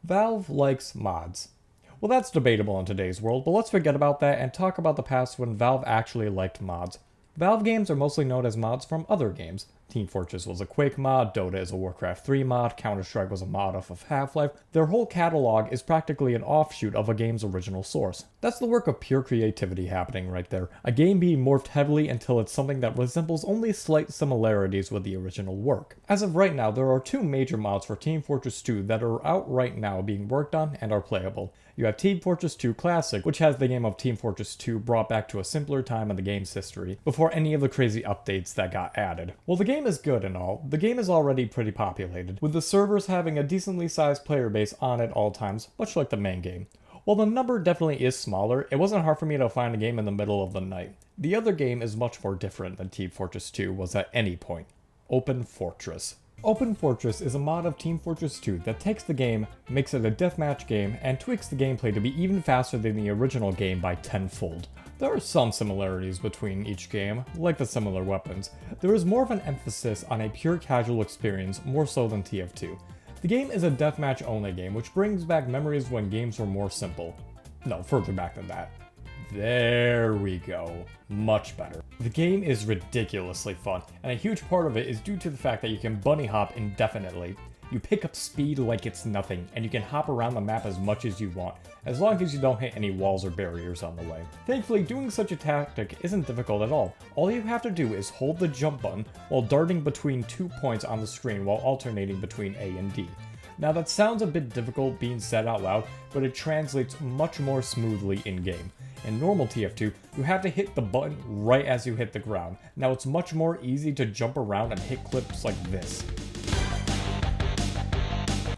Valve likes mods. Well, that's debatable in today's world, but let's forget about that and talk about the past when Valve actually liked mods. Valve games are mostly known as mods from other games. Team Fortress was a Quake mod, Dota is a Warcraft 3 mod, Counter-Strike was a mod off of Half-Life. Their whole catalog is practically an offshoot of a game's original source. That's the work of pure creativity happening right there. A game being morphed heavily until it's something that resembles only slight similarities with the original work. As of right now, there are two major mods for Team Fortress 2 that are out right now being worked on and are playable. You have Team Fortress 2 Classic, which has the game of Team Fortress 2 brought back to a simpler time in the game's history, before any of the crazy updates that got added. While the game is good and all, the game is already pretty populated, with the servers having a decently sized player base on at all times, much like the main game. While the number definitely is smaller, it wasn't hard for me to find a game in the middle of the night. The other game is much more different than Team Fortress 2 was at any point. Open Fortress. Open Fortress is a mod of Team Fortress 2 that takes the game, makes it a deathmatch game, and tweaks the gameplay to be even faster than the original game by tenfold. There are some similarities between each game, like the similar weapons. There is more of an emphasis on a pure casual experience, more so than TF2. The game is a deathmatch only game, which brings back memories when games were more simple. No, further back than that. There we go. Much better. The game is ridiculously fun, and a huge part of it is due to the fact that you can bunny hop indefinitely. You pick up speed like it's nothing, and you can hop around the map as much as you want, as long as you don't hit any walls or barriers on the way. Thankfully, doing such a tactic isn't difficult at all. All you have to do is hold the jump button while darting between 2 points on the screen while alternating between A and D. Now that sounds a bit difficult being said out loud, but it translates much more smoothly in-game. In normal TF2, you have to hit the button right as you hit the ground. Now it's much more easy to jump around and hit clips like this.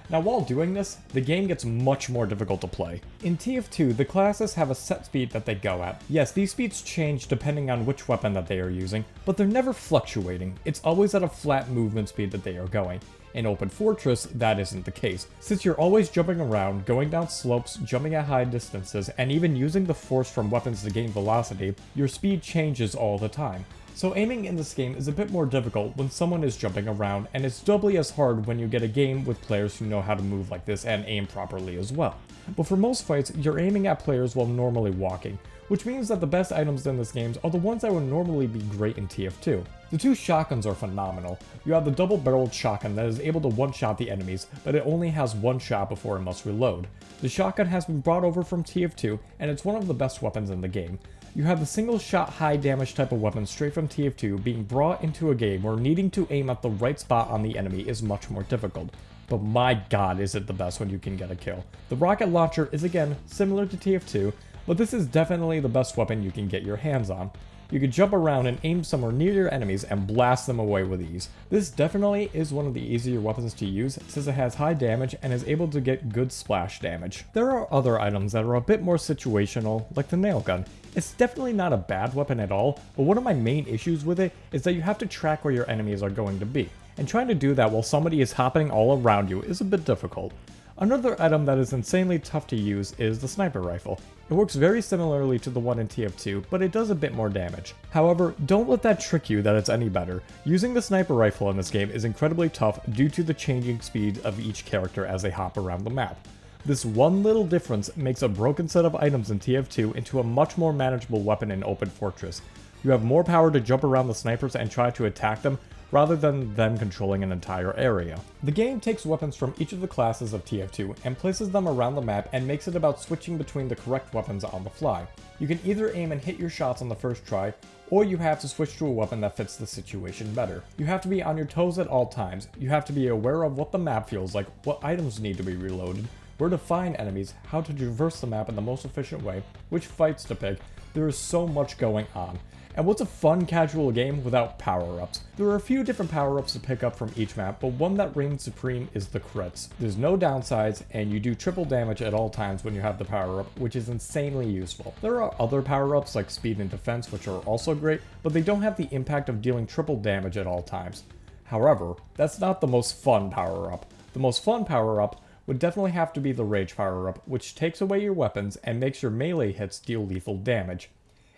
Now while doing this, the game gets much more difficult to play. In TF2, the classes have a set speed that they go at. Yes, these speeds change depending on which weapon that they are using, but they're never fluctuating. It's always at a flat movement speed that they are going. In Open Fortress, that isn't the case, since you're always jumping around, going down slopes, jumping at high distances, and even using the force from weapons to gain velocity, your speed changes all the time. So aiming in this game is a bit more difficult when someone is jumping around, and it's doubly as hard when you get a game with players who know how to move like this and aim properly as well. But for most fights, you're aiming at players while normally walking, which means that the best items in this game are the ones that would normally be great in TF2. The two shotguns are phenomenal. You have the double-barreled shotgun that is able to one-shot the enemies, but it only has one shot before it must reload. The shotgun has been brought over from TF2, and it's one of the best weapons in the game. You have the single-shot high-damage type of weapon straight from TF2 being brought into a game where needing to aim at the right spot on the enemy is much more difficult. But my god, is it the best when you can get a kill. The rocket launcher is again similar to TF2, but this is definitely the best weapon you can get your hands on. You can jump around and aim somewhere near your enemies and blast them away with ease. This definitely is one of the easier weapons to use since it has high damage and is able to get good splash damage. There are other items that are a bit more situational, like the nail gun. It's definitely not a bad weapon at all, but one of my main issues with it is that you have to track where your enemies are going to be, and trying to do that while somebody is hopping all around you is a bit difficult. Another item that is insanely tough to use is the sniper rifle. It works very similarly to the one in TF2, but it does a bit more damage. However, don't let that trick you that it's any better. Using the sniper rifle in this game is incredibly tough due to the changing speed of each character as they hop around the map. This one little difference makes a broken set of items in TF2 into a much more manageable weapon in Open Fortress. You have more power to jump around the snipers and try to attack them, rather than them controlling an entire area. The game takes weapons from each of the classes of TF2 and places them around the map and makes it about switching between the correct weapons on the fly. You can either aim and hit your shots on the first try, or you have to switch to a weapon that fits the situation better. You have to be on your toes at all times, you have to be aware of what the map feels like, what items need to be reloaded, where to find enemies, how to traverse the map in the most efficient way, which fights to pick. There is so much going on. And what's a fun casual game without power-ups? There are a few different power-ups to pick up from each map, but one that reigns supreme is the crits. There's no downsides, and you do triple damage at all times when you have the power-up, which is insanely useful. There are other power-ups like speed and defense, which are also great, but they don't have the impact of dealing triple damage at all times. However, that's not the most fun power-up. The most fun power-up would definitely have to be the rage power-up, which takes away your weapons and makes your melee hits deal lethal damage.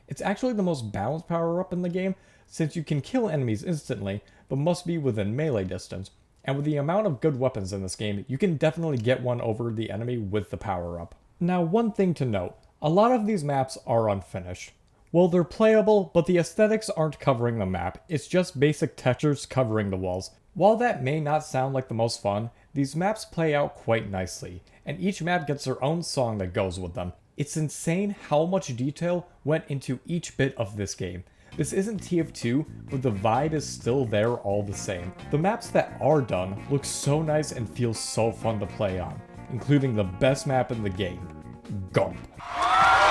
It's actually the most balanced power-up in the game, since you can kill enemies instantly, but must be within melee distance. And with the amount of good weapons in this game, you can definitely get one over the enemy with the power-up. Now, one thing to note, a lot of these maps are unfinished. Well, they're playable, but the aesthetics aren't covering the map, it's just basic textures covering the walls. While that may not sound like the most fun, these maps play out quite nicely, and each map gets their own song that goes with them. It's insane how much detail went into each bit of this game. This isn't TF2, but the vibe is still there all the same. The maps that are done look so nice and feel so fun to play on, including the best map in the game, Gump.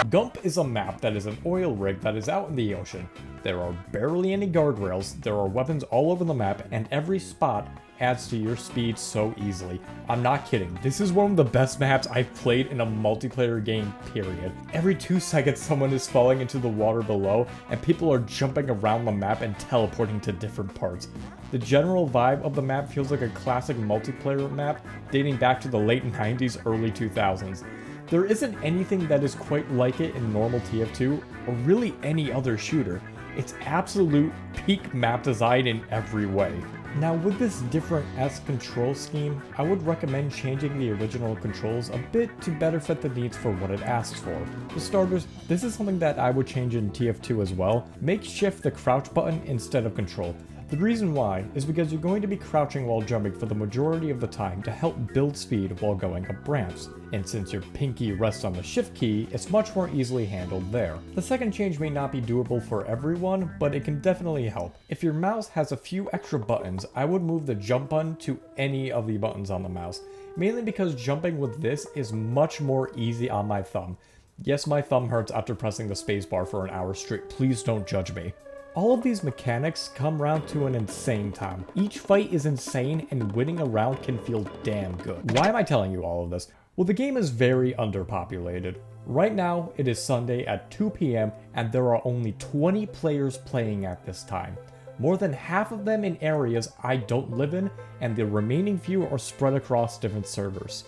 Gump is a map that is an oil rig that is out in the ocean. There are barely any guardrails, there are weapons all over the map, and every spot adds to your speed so easily. I'm not kidding, this is one of the best maps I've played in a multiplayer game, period. Every 2 seconds someone is falling into the water below, and people are jumping around the map and teleporting to different parts. The general vibe of the map feels like a classic multiplayer map dating back to the late 90s, early 2000s. There isn't anything that is quite like it in normal TF2, or really any other shooter. It's absolute peak map design in every way. Now with this different control scheme, I would recommend changing the original controls a bit to better fit the needs for what it asks for. For starters, this is something that I would change in TF2 as well. Make shift the crouch button instead of control. The reason why is because you're going to be crouching while jumping for the majority of the time to help build speed while going up ramps, and since your pinky rests on the shift key, it's much more easily handled there. The second change may not be doable for everyone, but it can definitely help. If your mouse has a few extra buttons, I would move the jump button to any of the buttons on the mouse, mainly because jumping with this is much more easy on my thumb. Yes, my thumb hurts after pressing the spacebar for an hour straight, please don't judge me. All of these mechanics come round to an insane time. Each fight is insane and winning a round can feel damn good. Why am I telling you all of this? Well, the game is very underpopulated. Right now, it is Sunday at 2 p.m. and there are only 20 players playing at this time. More than half of them in areas I don't live in, and the remaining few are spread across different servers.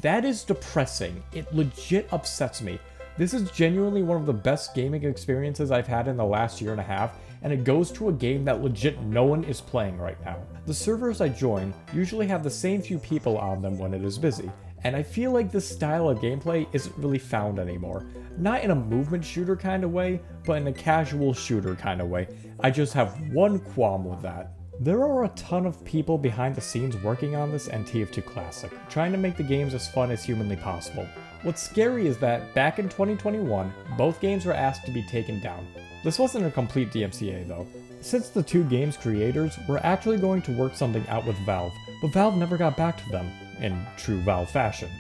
That is depressing. It legit upsets me. This is genuinely one of the best gaming experiences I've had in the last year and a half, and it goes to a game that legit no one is playing right now. The servers I join usually have the same few people on them when it is busy, and I feel like this style of gameplay isn't really found anymore. Not in a movement shooter kind of way, but in a casual shooter kind of way. I just have one qualm with that. There are a ton of people behind the scenes working on this and TF2 Classic, trying to make the games as fun as humanly possible. What's scary is that back in 2021, both games were asked to be taken down. This wasn't a complete DMCA though, since the two games' creators were actually going to work something out with Valve, but Valve never got back to them, in true Valve fashion.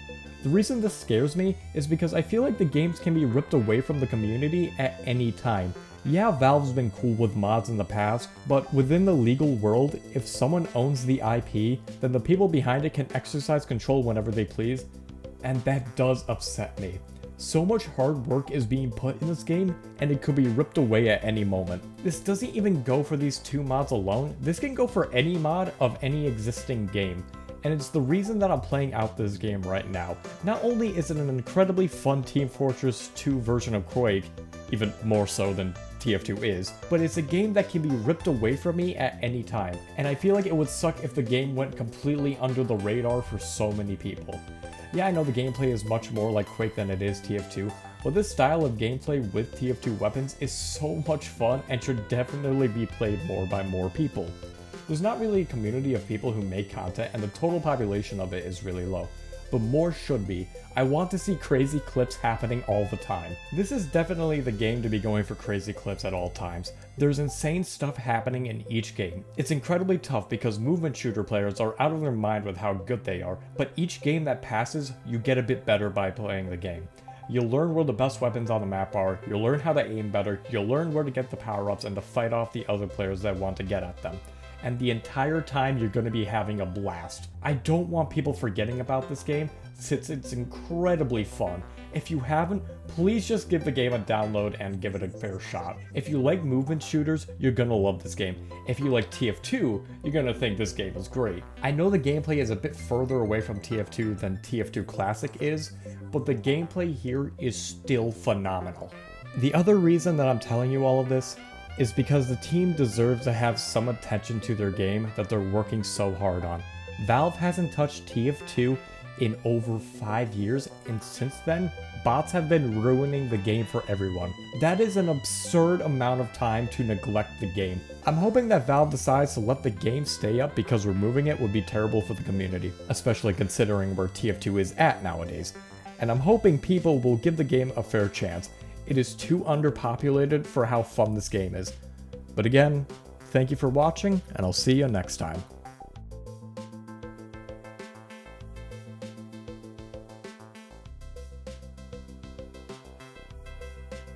The reason this scares me is because I feel like the games can be ripped away from the community at any time. Yeah, Valve's been cool with mods in the past, but within the legal world, if someone owns the IP, then the people behind it can exercise control whenever they please, and that does upset me. So much hard work is being put in this game, and it could be ripped away at any moment. This doesn't even go for these two mods alone, this can go for any mod of any existing game. And it's the reason that I'm playing out this game right now. Not only is it an incredibly fun Team Fortress 2 version of Quake, even more so than TF2 is, but it's a game that can be ripped away from me at any time, and I feel like it would suck if the game went completely under the radar for so many people. Yeah, I know the gameplay is much more like Quake than it is TF2, but this style of gameplay with TF2 weapons is so much fun and should definitely be played more by more people. There's not really a community of people who make content and the total population of it is really low, but more should be. I want to see crazy clips happening all the time. This is definitely the game to be going for crazy clips at all times. There's insane stuff happening in each game. It's incredibly tough because movement shooter players are out of their mind with how good they are, but each game that passes, you get a bit better by playing the game. You'll learn where the best weapons on the map are, you'll learn how to aim better, you'll learn where to get the power-ups and to fight off the other players that want to get at them. And the entire time you're going to be having a blast. I don't want people forgetting about this game, since it's incredibly fun. If you haven't, please just give the game a download and give it a fair shot. If you like movement shooters, you're gonna love this game. If you like TF2, you're gonna think this game is great. I know the gameplay is a bit further away from TF2 than TF2 Classic is, but the gameplay here is still phenomenal. The other reason that I'm telling you all of this is because the team deserves to have some attention to their game that they're working so hard on. Valve hasn't touched TF2 in over 5 years, and since then, bots have been ruining the game for everyone. That is an absurd amount of time to neglect the game. I'm hoping that Valve decides to let the game stay up because removing it would be terrible for the community, especially considering where TF2 is at nowadays. And I'm hoping people will give the game a fair chance. It is too underpopulated for how fun this game is. But again, thank you for watching, and I'll see you next time.